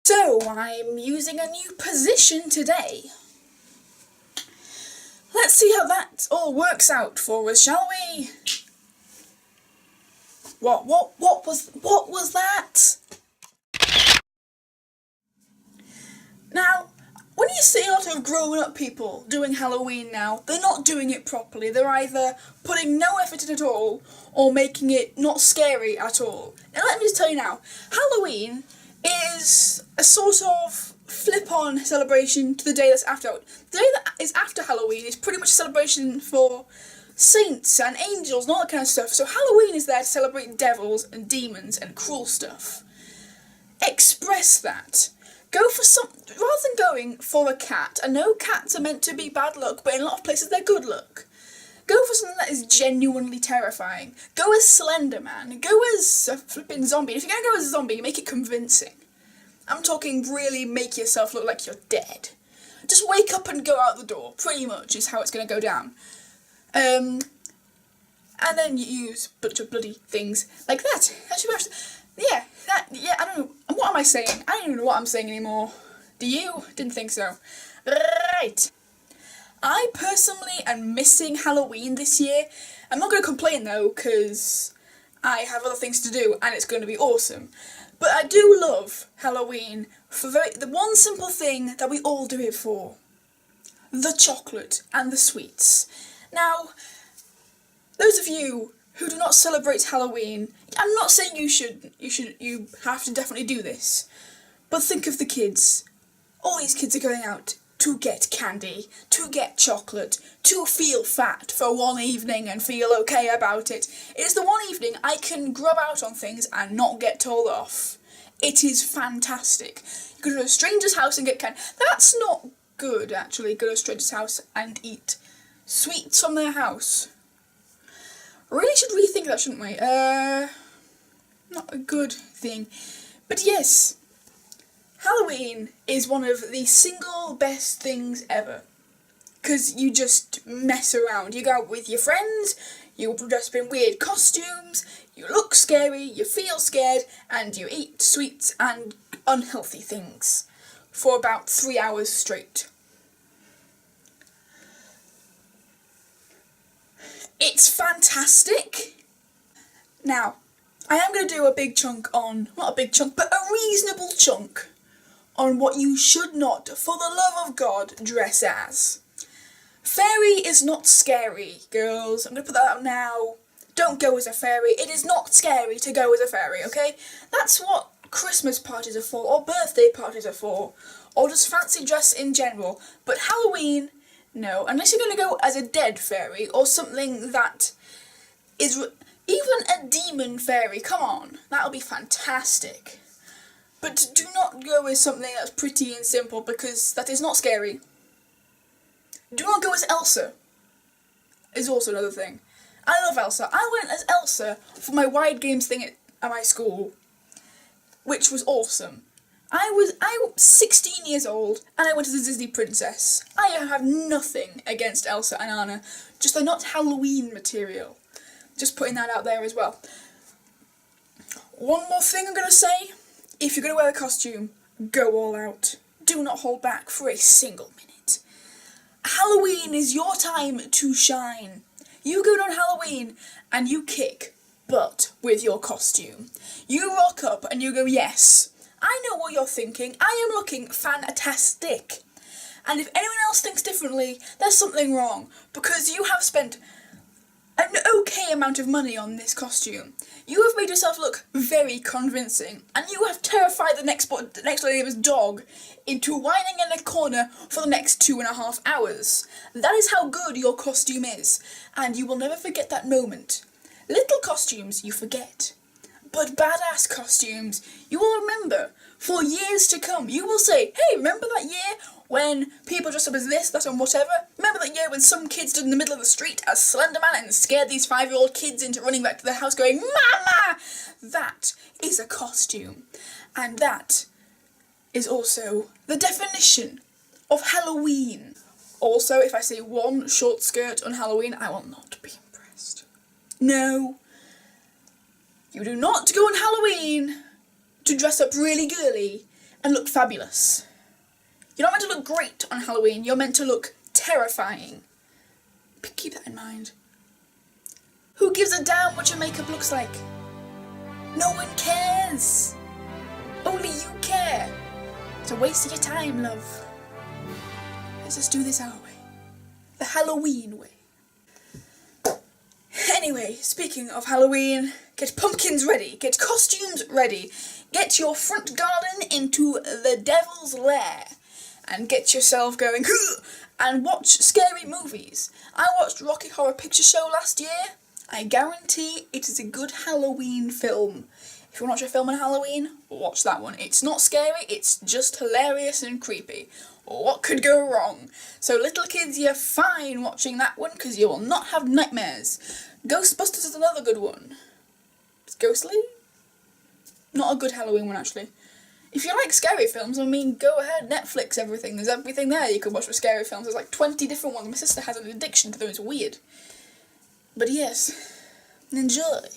So, I'm using a new position today. Let's see how that all works out for us, shall we? What was that? Now, when you see a lot of grown-up people doing Halloween now, they're not doing it properly. They're either putting no effort in at all, or making it not scary at all. Now let me just tell you now, Halloween is a sort of flip-on celebration to the day that's after. The day that is after Halloween is pretty much a celebration for saints and angels and all that kind of stuff. So Halloween is there to celebrate devils and demons and cruel stuff. Express that. Go for some, rather than going for a cat. I know cats are meant to be bad luck, but in a lot of places they're good luck. Go for something that is genuinely terrifying. Go as Slender Man. Go as a flipping zombie. If you're going to go as a zombie, make it convincing. I'm talking really make yourself look like you're dead. Just wake up and go out the door, pretty much, is how it's going to go down. And then you use a bunch of bloody things like that. I don't know. What am I saying? I don't even know what I'm saying anymore. Do you? Didn't think so. Right. I personally am missing Halloween this year. I'm not going to complain though, because I have other things to do and it's going to be awesome. But I do love Halloween for the one simple thing that we all do it for. The chocolate and the sweets. Now, those of you who do not celebrate Halloween, I'm not saying you have to definitely do this, but think of the kids. All these kids are going out to get candy, to get chocolate, to feel fat for one evening and feel okay about it. It is the one evening I can grub out on things and not get told off. It is fantastic. You go to a stranger's house and get candy. That's not good, actually. Go to a stranger's house and eat sweets from their house. Really should rethink that, shouldn't we? Not a good thing. But yes, Halloween is one of the single best things ever. Because you just mess around. You go out with your friends, you dress up in weird costumes, you look scary, you feel scared, and you eat sweets and unhealthy things for about 3 hours straight. It's fantastic. Now, I am going to do a big chunk on, not a big chunk, but a reasonable chunk on what you should not, for the love of God, dress as. Fairy is not scary, girls. I'm going to put that out now. Don't go as a fairy. It is not scary to go as a fairy, okay? That's what Christmas parties are for, or birthday parties are for, or just fancy dress in general. But Halloween, no. Unless you're going to go as a dead fairy, or something that is... even a demon fairy, come on. That'll be fantastic. But do not go with something that's pretty and simple, because that is not scary. Do not go as Elsa, is also another thing. I love Elsa. I went as Elsa for my Wide Games thing at my school, which was awesome. I was 16 years old, and I went as a Disney princess. I have nothing against Elsa and Anna, just they're not Halloween material. Just putting that out there as well. One more thing I'm going to say. If you're going to wear a costume, go all out. Do not hold back for a single minute. Halloween is your time to shine. You go on Halloween and you kick butt with your costume. You rock up and you go, yes, I know what you're thinking. I am looking fantastic. And if anyone else thinks differently, there's something wrong. Because you have spent an okay amount of money on this costume. You have made yourself look very convincing, and you have terrified the next door neighbour's dog into whining in a corner for the next 2.5 hours. That is how good your costume is, and you will never forget that moment. Little costumes you forget, but badass costumes you will remember for years to come. You will say, hey, remember that year when people dressed up as this, that and whatever? Remember that year when some kid stood in the middle of the street as Slender Man and scared these 5-year-old kids into running back to their house going, Mama! That is a costume. And that is also the definition of Halloween. Also, if I see one short skirt on Halloween, I will not be impressed. No. You do not go on Halloween to dress up really girly and look fabulous. You're not meant to look great on Halloween, you're meant to look terrifying. But keep that in mind. Who gives a damn what your makeup looks like? No one cares. Only you care. It's a waste of your time, love. Let's just do this our way. The Halloween way. Anyway, speaking of Halloween, get pumpkins ready, get costumes ready, get your front garden into the devil's lair, and get yourself going and watch scary movies. I watched Rocky Horror Picture Show last year. I guarantee it is a good Halloween film. If you want to watch a film on Halloween, watch that one. It's not scary, it's just hilarious and creepy. What could go wrong? So little kids, you're fine watching that one because you will not have nightmares. Ghostbusters is another good one. It's ghostly? Not a good Halloween one, actually. If you like scary films, I mean, go ahead, Netflix everything. There's everything there you can watch with scary films. There's like 20 different ones. My sister has an addiction to them, it's weird. But yes, enjoy.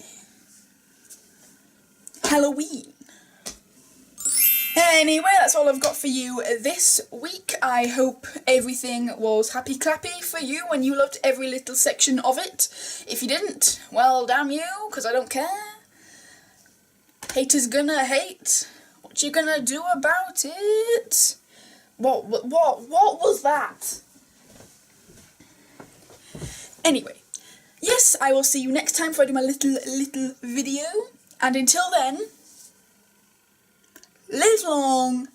Halloween. Anyway, that's all I've got for you this week. I hope everything was happy clappy for you and you loved every little section of it. If you didn't, well, damn you, because I don't care. Haters gonna hate. What you gonna do about it? What was that? Anyway, yes, I will see you next time for I do my little video. And until then, live long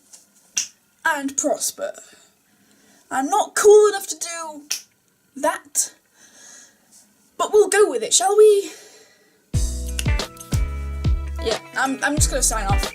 and prosper. I'm not cool enough to do that, but we'll go with it, shall we? Yeah, I'm just gonna sign off.